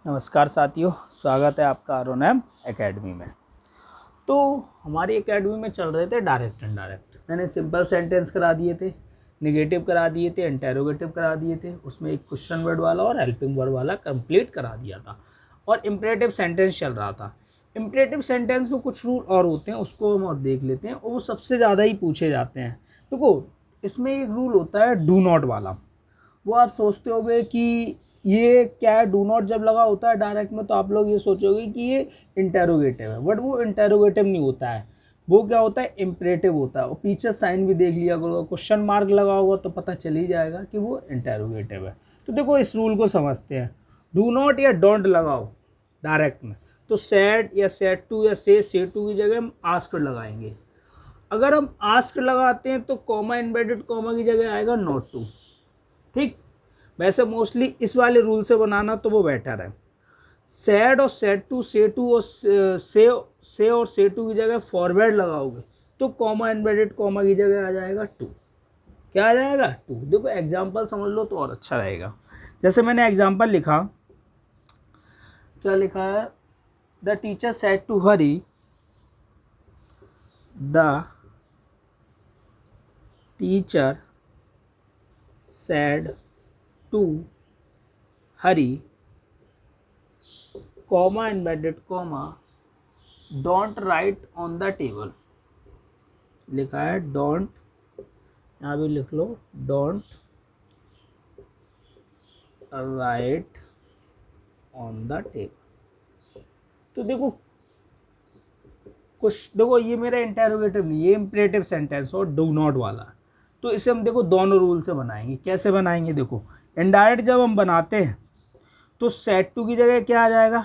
नमस्कार साथियों, स्वागत है आपका आरोनम एकेडमी में। तो हमारी एकेडमी में चल रहे थे डायरेक्ट इनडायरेक्ट। मैंने सिंपल सेंटेंस करा दिए थे, निगेटिव करा दिए थे, इंटेरोगेटिव करा दिए थे, उसमें एक क्वेश्चन वर्ड वाला और हेल्पिंग वर्ड वाला कंप्लीट करा दिया था और इम्परेटिव सेंटेंस चल रहा था। इम्परेटिव सेंटेंस में कुछ रूल और होते हैं, उसको हम और देख लेते हैं और वो सबसे ज़्यादा ही पूछे जाते हैं। देखो, इसमें एक रूल होता है डू नॉट वाला। वो आप सोचते होगे कि ये क्या है, डू नॉट जब लगा होता है डायरेक्ट में तो आप लोग ये सोचोगे कि ये इंटेरोगेटिव है, बट वो इंटेरोगेटिव नहीं होता है। वो क्या होता है, इम्परेटिव होता है। और पीछे साइन भी देख लिया करो, क्वेश्चन मार्क लगा होगा तो पता चल ही जाएगा कि वो इंटेरोगेटिव है। तो देखो, इस रूल को समझते हैं। डू नॉट या डोंट लगाओ डायरेक्ट में तो सैड या सैड टू या से टू की जगह हम आस्क लगाएंगे। अगर हम आस्क लगाते हैं तो कॉमा इन्वर्टेड कॉमा की जगह आएगा नॉट टू। ठीक, वैसे मोस्टली इस वाले रूल से बनाना तो वो बेटर है। सैड और सैड टू, से टू और से और से टू की जगह फॉरवर्ड लगाओगे तो कॉमा इन्वर्टेड कॉमा की जगह आ जाएगा टू। क्या आ जाएगा? टू। देखो एग्जांपल समझ लो तो और अच्छा रहेगा। जैसे मैंने एग्जांपल लिखा, क्या लिखा है? The teacher said to Hari, the teacher said to Hari, comma embedded comma, don't write on the table. लिखा है डोंट, यहाँ भी लिख लो don't write on the table. तो देखो कुछ, देखो ये मेरा इंटेरोगेटिव नहीं, ये इम्परेटिव सेंटेंस और डू नॉट वाला। तो इसे हम देखो दोनों रूल से बनाएंगे। कैसे बनाएंगे? देखो, इनडायरेक्ट जब हम बनाते हैं तो सेड टू की जगह क्या आ जाएगा?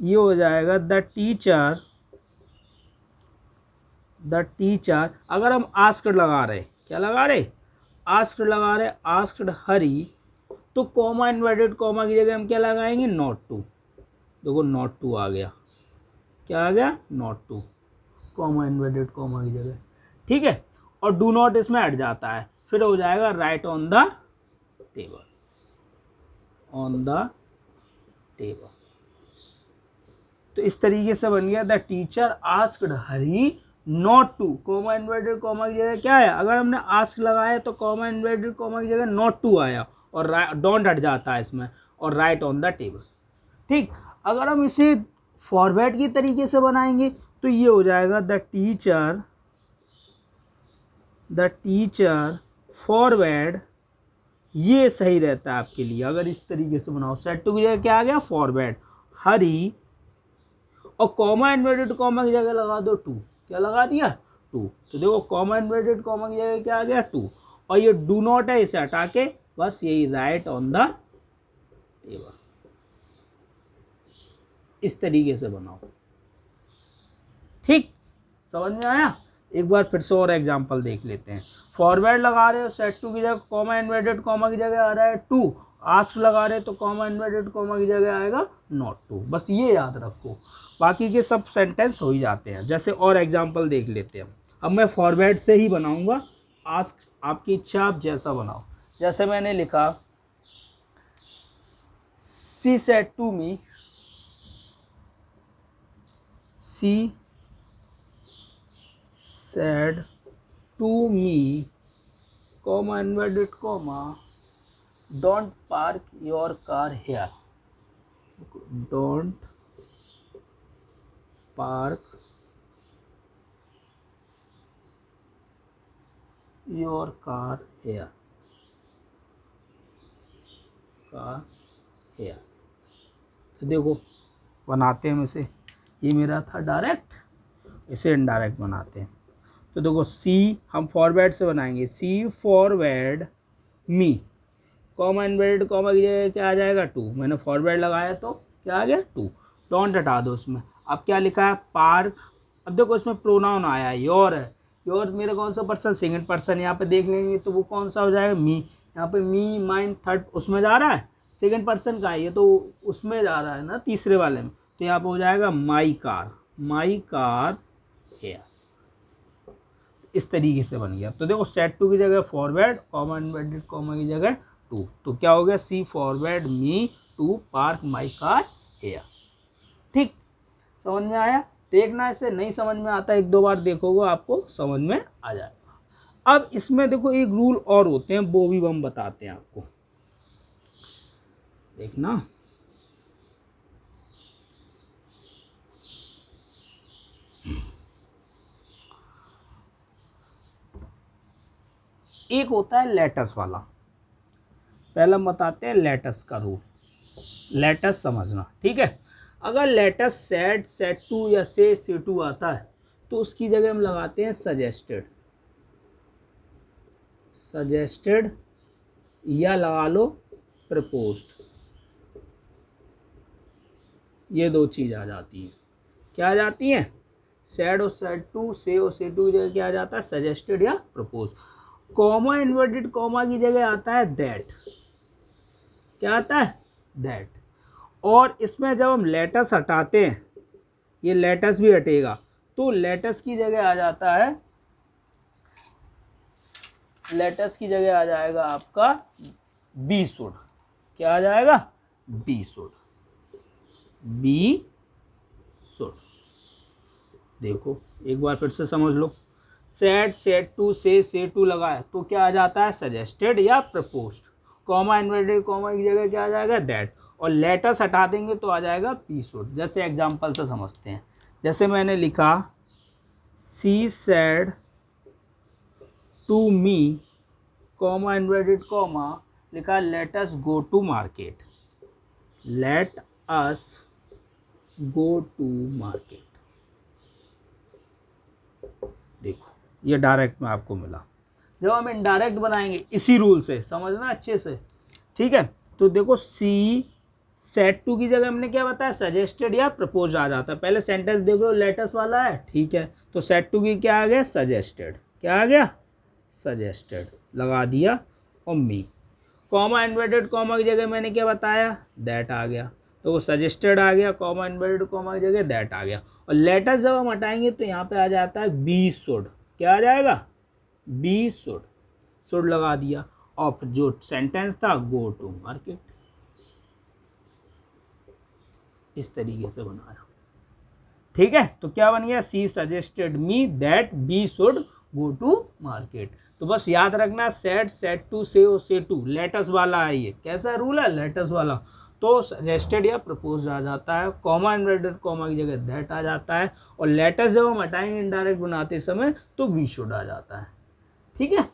ये हो जाएगा द टीचर। अगर हम आस्क्ड लगा रहे, क्या लगा रहे? आस्क्ड लगा रहे, आस्क्ड हरी, तो कॉमा इन्वर्टेड कॉमा की जगह हम क्या लगाएंगे? Not to. देखो नॉट टू आ गया। क्या आ गया? Not to, comma inverted comma की जगह। ठीक है, और डू नॉट इसमें हट जाता है, फिर हो जाएगा write on the table, on the table. तो इस तरीके से बन गया the teacher asked Hari not to, comma inverted comma की जगह क्या है? अगर हमने आस्क लगाया तो कॉमा इन्वर्टेड कॉमा की जगह नॉट टू आया और डोंट हट जाता है इसमें, और राइट ऑन द टेबल। ठीक, अगर हम इसे फॉरवर्ड की तरीके से बनाएंगे तो ये हो जाएगा द टीचर फॉरवर्ड। ये सही रहता है आपके लिए अगर इस तरीके से बनाओ। सेड टू की जगह क्या आ गया? फॉरवर्ड हरी, और कॉमा इन्वर्टेड कॉमा की जगह लगा दो टू। क्या लगा दिया? टू। तो देखो कॉमा इन्वर्टेड कॉमा की जगह क्या आ गया? टू। और ये डू नॉट है, इसे हटा के बस यही राइट ऑन द टेबल। इस तरीके से बनाओ। ठीक, समझ में आया? एक बार फिर से और एग्जांपल देख लेते हैं। फॉरवर्ड लगा रहे हो, सेट टू की जगह कॉमा इन्वर्टेड कॉमा की जगह आ रहा है टू। आस्क लगा रहे तो कॉमा इन्वर्टेड कॉमा की जगह आएगा नॉट टू। बस ये याद रखो, बाकी के सब सेंटेंस हो ही जाते हैं। जैसे और एग्जांपल देख लेते हैं। अब मैं फॉरवर्ड से ही बनाऊंगा, आस्क आपकी इच्छा, आप जैसा बनाओ। जैसे मैंने लिखा, she said to me, she said to me, comma inverted comma, don't park your car here. Don't park your car here. Car here. तो देखो बनाते हैं हम इसे। ये मेरा था डायरेक्ट, इसे इनडायरेक्ट बनाते हैं। तो देखो सी हम फॉरवर्ड से बनाएंगे, सी फॉरवर्ड मी, कॉमा इन्वर्टेड कॉमा की जगह क्या आ जाएगा? टू। मैंने फॉरवर्ड लगाया तो क्या आ गया? टू। डोंट हटा दो उसमें। अब क्या लिखा है? पार्क। अब देखो इसमें प्रोनाउन आया है, योर है। योर मेरा कौन सा पर्सन? Second person. यहाँ पे देख लेंगे तो वो कौन सा हो जाएगा? मी। यहाँ पे मी, माइन, थर्ड उसमें जा रहा है। सेकंड पर्सन का है ये, तो उसमें जा रहा है ना, तीसरे वाले में। तो यहाँ पे हो जाएगा my car, my car here. इस तरीके से बन गया। तो देखो सेट टू की जगह फॉरवर्ड, कॉमा इन्वर्टेड कॉमा की जगह टू, तो क्या हो गया, she forward me to park my car here. ठीक, समझ में आया। देखना, इसे नहीं समझ में आता एक दो बार देखोगे आपको समझ में आ जाएगा। अब इसमें देखो एक रूल और होते हैं, वो भी हम बताते हैं आपको, देखना। एक होता है लेटस वाला, पहले हम बताते हैं लेटस का रूल। लेटस समझना, ठीक है। अगर लेटस सेड, सेट टू या से टू आता है तो उसकी जगह हम लगाते हैं सजेस्टेड, सजेस्टेड या लगा लो प्रपोज्ड। ये दो चीज आ जाती है। क्या आ जाती है, सेड और सेट टू, से और से टू की जगह क्या आ जाता है, सजेस्टेड या प्रपोज। कॉमा, इन्वर्टेड कॉमा की जगह आता है दैट। क्या आता है, दैट। और इसमें जब हम लेटस हटाते हैं, ये लेटस भी हटेगा, तो लेटस की जगह आ जाता है, लेटस की जगह आ जाएगा आपका बी शुड। क्या आ जाएगा, बी शुड, बी शुड। देखो एक बार फिर से समझ लो, सेट, सेट टू, से टू लगाए तो क्या आ जाता है, सजेस्टेड या प्रपोज्ड। कॉमा, इन्वर्टेड कॉमा की जगह क्या आ जाएगा, दैट। और लेटस हटा देंगे तो आ जाएगा बी शुड। जैसे एग्जांपल से समझते हैं, जैसे मैंने लिखा she said to me, comma inverted comma, लिखा let us go to market, let us go to market. देखो ये डायरेक्ट में आपको मिला। जब हम इनडायरेक्ट बनाएंगे इसी रूल से, समझना अच्छे से, ठीक है। तो देखो सी सेट टू की जगह हमने क्या बताया, सजेस्टेड या प्रपोज आ जाता है। पहले सेंटेंस देख लो, लेटस वाला है, ठीक है। तो सेट टू की क्या आ गया, सजेस्टेड। क्या आ गया, सजेस्टेड लगा दिया। और मी, कॉमा इन्वर्टेड कॉमा की जगह मैंने क्या बताया, दैट आ गया। तो वो सजेस्टेड आ गया, कॉमा इन्वर्टेड कॉमा की जगह दैट आ गया। और लेटस जब हम हटाएंगे तो यहाँ पे आ जाता है बी शुड। क्या आ जाएगा, बी शुड, शुड लगा दिया। और फिर जो सेंटेंस था, गो टू मार्केट। इस तरीके से बनाया, ठीक है। तो क्या बन गया, she suggested me that we should go to market. तो बस याद रखना, सेट, सेट टू, से और से टू लेटस वाला है। ये कैसा रूल है, लेटस वाला। तो सजेस्टेड या प्रपोज आ जाता है, कॉमा इन्वर्टेड कॉमा की जगह दैट आ जाता है। और लेटस जब हम हटाएंगे इनडायरेक्ट बनाते समय तो बी शुड आ जाता है, ठीक है।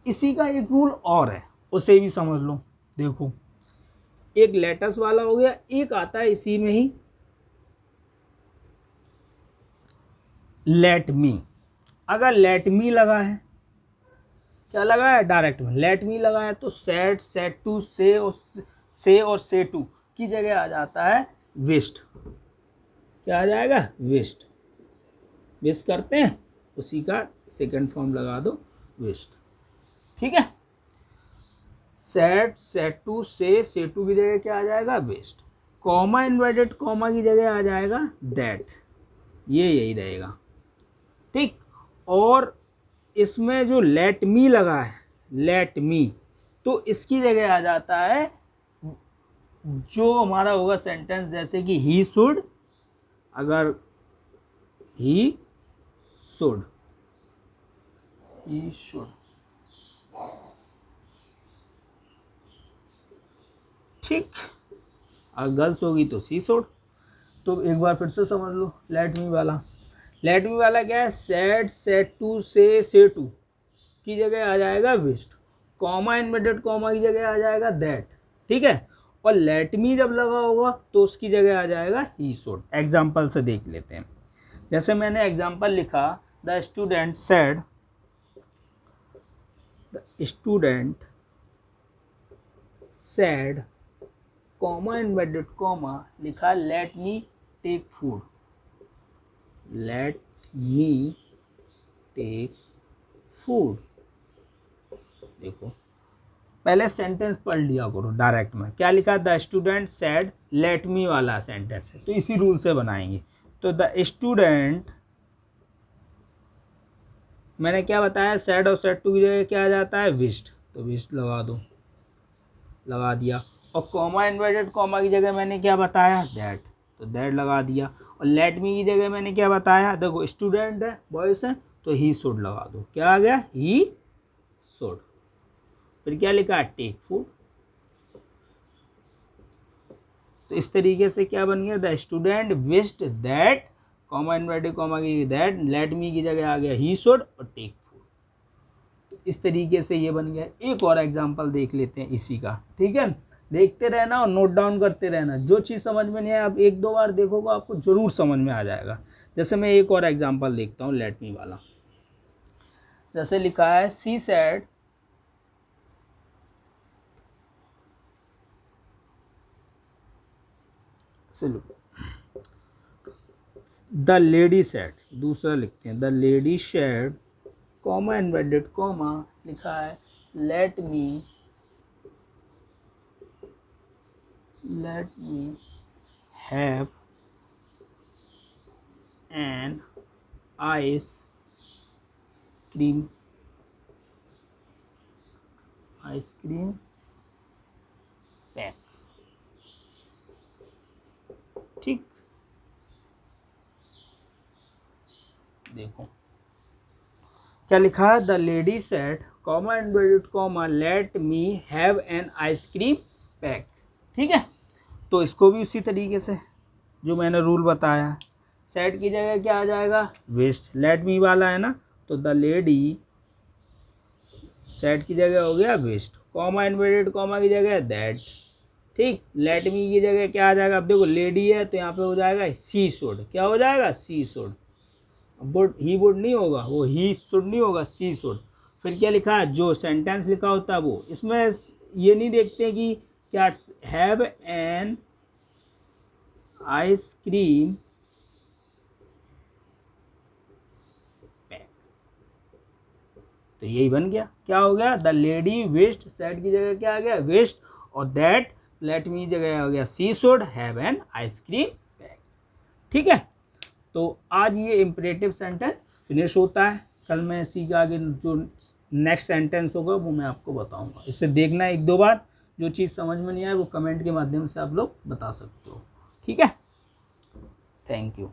इसी का एक रूल और है, उसे भी समझ लो। देखो एक लेटस वाला हो गया, एक आता है इसी में ही लेट मी। अगर लेट मी लगा है, क्या लगा है, डायरेक्ट में लेट मी लगा है, तो सेट, सेट टू, से और से टू की जगह आ जाता है विश्ड। क्या आ जाएगा, विश्ड। विश करते हैं, उसी का सेकंड फॉर्म लगा दो, विश्ड, ठीक है। सेट, सेट टू, से टू की जगह क्या आ जाएगा, विश्ड। कॉमा इन्वर्टेड कॉमा की जगह आ जाएगा दैट। ये यही रहेगा, ठीक। और इसमें जो लेट मी लगा है, लेट मी, तो इसकी जगह आ जाता है जो हमारा होगा सेंटेंस, जैसे कि ही शुड। अगर ही शुड, ही शुड, ठीक। अगर गर्ल्स होगी तो सी शुड। तो एक बार फिर से समझ लो, लेट मी वाला, लेट मी वाला क्या है, सेट, सेट टू, से टू की जगह आ जाएगा विश्ड। कॉमा इन्वर्टेड कॉमा की जगह आ जाएगा दैट, ठीक है। और लेट मी जब लगा होगा तो उसकी जगह आ जाएगा ही शुड। एग्जाम्पल से देख लेते हैं। जैसे मैंने एग्जाम्पल लिखा, the student said, the student said, comma inverted comma, लिखा let me take food, let me take food. देखो पहले सेंटेंस पढ़ लिया करो डायरेक्ट में। क्या लिखा, the student said, let me वाला सेंटेंस है, तो इसी रूल से बनाएंगे। तो द स्टूडेंट, मैंने क्या बताया, सेड और सेड टू की जगह क्या आ जाता है, विश्ड, तो विश्ड लगा दो। लगा दिया, और कॉमा इन्वर्टेड कॉमा की जगह मैंने क्या बताया, दैट, तो दैट लगा दिया, और लेट मी की जगह मैंने क्या बताया, देखो स्टूडेंट है, बॉयज है, तो ही शुड लगा दो, क्या आ गया, ही शुड। फिर क्या लिखा है, टेक फूड। तो इस तरीके से क्या बन गया, the student wished that, comma inverted comma की दैट, लेट मी की जगह आ गया ही शुड और टेक फूड। तो इस तरीके से ये बन गया। एक और एग्जांपल देख लेते हैं इसी का, ठीक है, देखते रहना और नोट डाउन करते रहना, जो चीज़ समझ में नहीं आए आप एक दो बार देखोगे आपको जरूर समझ में आ जाएगा। जैसे मैं एक और एग्जांपल देखता हूँ लेट मी वाला। जैसे लिखा है she said, the lady said, दूसरा लिखते हैं, the lady said, comma inverted comma लिखा है let me have an ice cream pack. ठीक, देखो क्या लिखा है, the lady said, comma inverted comma let me have an ice cream pack. ठीक है, तो इसको भी उसी तरीके से जो मैंने रूल बताया, सेड की जगह क्या आ जाएगा, वेस्ट, लेट मी वाला है ना, तो द लेडी सेड की जगह हो गया वेस्ट, कॉमा इन्वर्टेड कॉमा की जगह दैट। ठीक, लेट मी की जगह क्या आ जाएगा, अब देखो लेडी है तो यहाँ पे हो जाएगा सी शुड, क्या हो जाएगा, सी शुड। वुड, ही वुड नहीं होगा, वो ही शुड नहीं होगा, सी शुड। फिर क्या लिखा है, जो सेंटेंस लिखा होता है वो, इसमें ये नहीं देखते कि क्या हैव एन आइसक्रीम पैक, तो यही बन गया, क्या हो गया, द लेडी विश्ड, सेड की जगह क्या आ गया, विश्ड, और दैट लेट मी जगह आ गया she should have an ice cream pack. ठीक है, तो आज ये इम्परेटिव सेंटेंस फिनिश होता है। कल मैं इसी का आगे जो नेक्स्ट सेंटेंस होगा वो मैं आपको बताऊंगा। इसे देखना एक दो बार, जो चीज़ समझ में नहीं आए वो कमेंट के माध्यम से आप लोग बता सकते हो। ठीक है, थैंक यू।